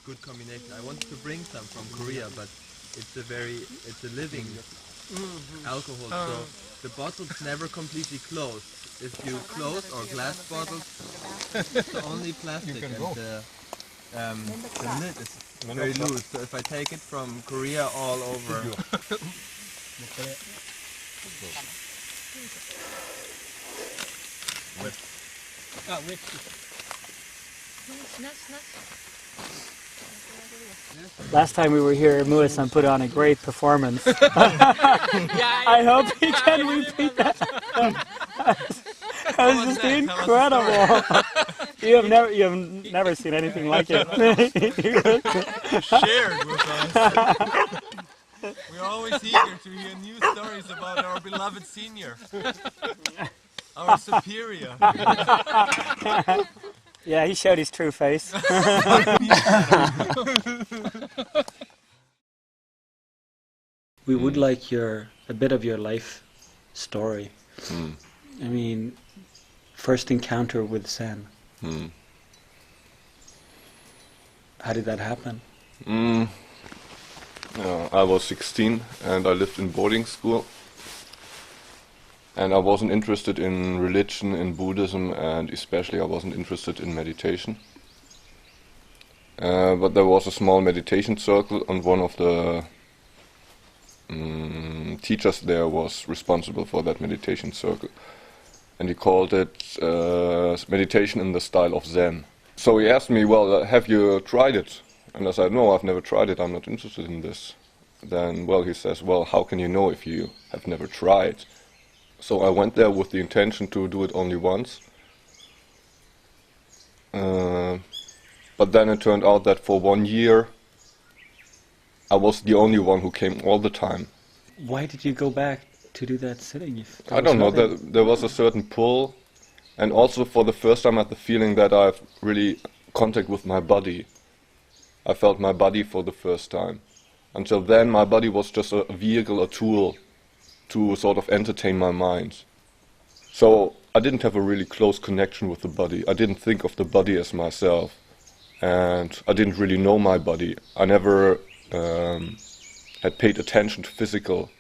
Good combination. I wanted to bring some from Korea, but it's a living alcohol, so the bottle's never completely closed. If you close or glass bottles, it's only plastic, and the lid is very loose. So if I take it from Korea all over, Last time we were here, Muho-san put on a great performance. I hope he can repeat that. That was just incredible. You have never seen anything like it. shared with us. We're always eager to hear new stories about our beloved senior, our superior. Yeah, he showed his true face. We would like a bit of your life story. I mean, first encounter with Zen. How did that happen? I was 16 and I lived in boarding school. And I wasn't interested in religion, in Buddhism, and especially I wasn't interested in meditation. But there was a small meditation circle, and one of the teachers there was responsible for that meditation circle. And he called it meditation in the style of Zen. So he asked me, well, have you tried it? And I said, no, I've never tried it, I'm not interested in this. Then, well, he says, well, how can you know if you have never tried? So I went there with the intention to do it only once. But then it turned out that for 1 year I was the only one who came all the time. Why did you go back to do that sitting? I don't know, there was a certain pull, and also for the first time I had the feeling that I've really contact with my body. I felt my body for the first time. Until then my body was just a vehicle, a tool to sort of entertain my mind. So I didn't have a really close connection with the body. I didn't think of the body as myself. And I didn't really know my body. I never had paid attention to physical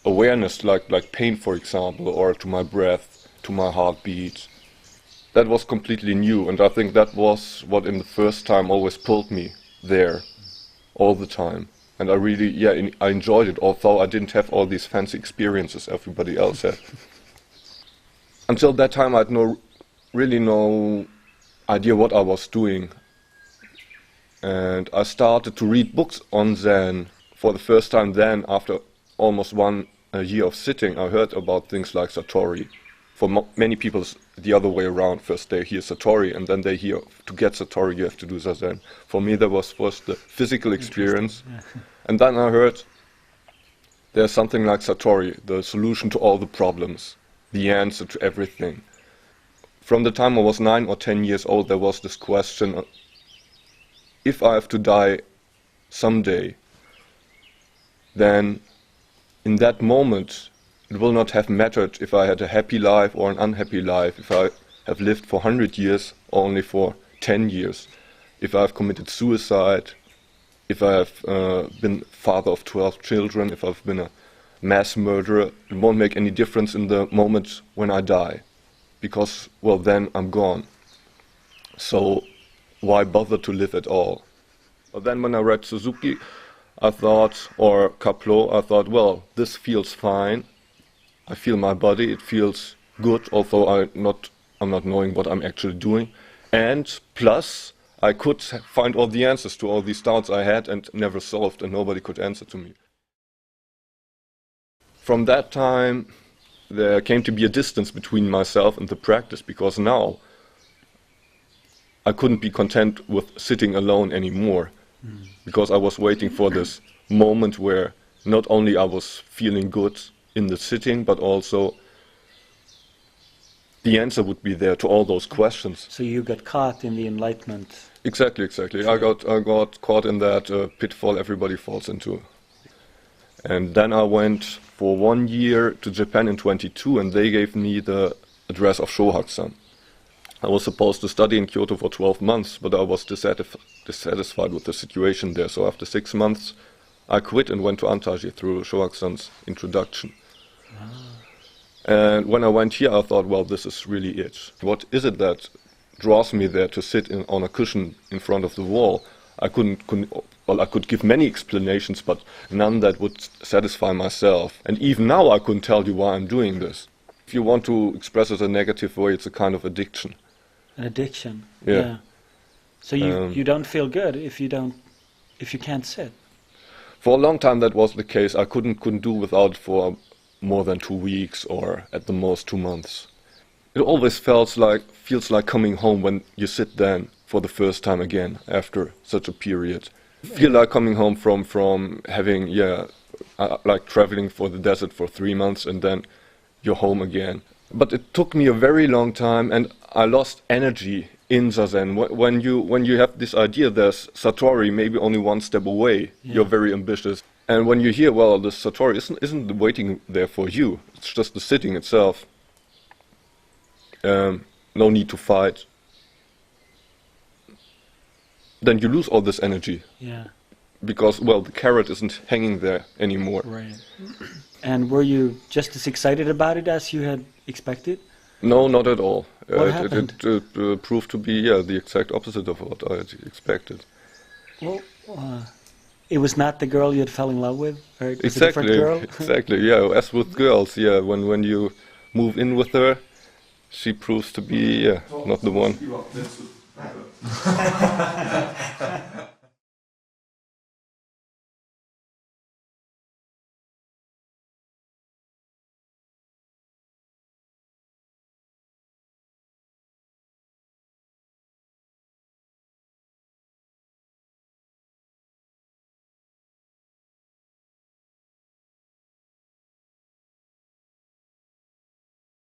awareness, like pain, for example, or to my breath, to my heartbeat. That was completely new, and I think that was what in the first time always pulled me there, all the time. And I really, I enjoyed it, although I didn't have all these fancy experiences everybody else had. Until that time I had really no idea what I was doing. And I started to read books on Zen for the first time then, after almost 1 year of sitting. I heard about things like Satori. For many people it's the other way around. First they hear Satori and then they hear to get Satori you have to do Zazen. For me there was first the physical experience. And then I heard there's something like Satori, the solution to all the problems, the answer to everything. From the time I was 9 or 10 years old, there was this question, if I have to die someday, then in that moment it will not have mattered if I had a happy life or an unhappy life, if I have lived for 100 years or only for 10 years, if I have committed suicide, if I have been father of 12 children, if I've been a mass murderer. It won't make any difference in the moment when I die. Because, well, then I'm gone. So why bother to live at all? But then when I read Suzuki, I thought, or Kaplo, I thought, well, this feels fine. I feel my body, it feels good, although I'm not knowing what I'm actually doing. And plus, I could find all the answers to all these doubts I had and never solved, and nobody could answer to me. From that time, there came to be a distance between myself and the practice, because now I couldn't be content with sitting alone anymore, because I was waiting for this moment where not only I was feeling good in the sitting, but also the answer would be there to all those questions. So you got caught in the enlightenment. Exactly. I got caught in that pitfall everybody falls into. And then I went for 1 year to Japan in 22, and they gave me the address of Shohaku-san. I was supposed to study in Kyoto for 12 months, but I was dissatisfied with the situation there. So after 6 months, I quit and went to Antaiji through Shohaku-san's introduction. And when I went here, I thought, well, this is really it. What is it that draws me there to sit on a cushion in front of the wall? I could give many explanations, but none that would satisfy myself. And even now I couldn't tell you why I'm doing this. If you want to express it a negative way, it's a kind of addiction. An addiction? Yeah. So you don't feel good if you can't sit? For a long time that was the case. I couldn't do without it for more than 2 weeks, or at the most 2 months. It always feels like coming home when you sit then for the first time again after such a period. Feel like coming home from having, like traveling for the desert for 3 months and then you're home again. But it took me a very long time, and I lost energy in Zazen. When you have this idea there's Satori maybe only 1 step away, you're very ambitious. And when you hear, well, the Satori isn't waiting there for you, it's just the sitting itself. No need to fight. then you lose all this energy. Yeah. Because, well, the carrot isn't hanging there anymore. Right. And were you just as excited about it as you had expected? No, not at all. What happened? It proved to be, yeah, the exact opposite of what I had expected. Well, it was not the girl you had fell in love with? Or it was a different girl? Exactly, yeah. As with girls, yeah, when you move in with her, she proves to be, yeah, not the one.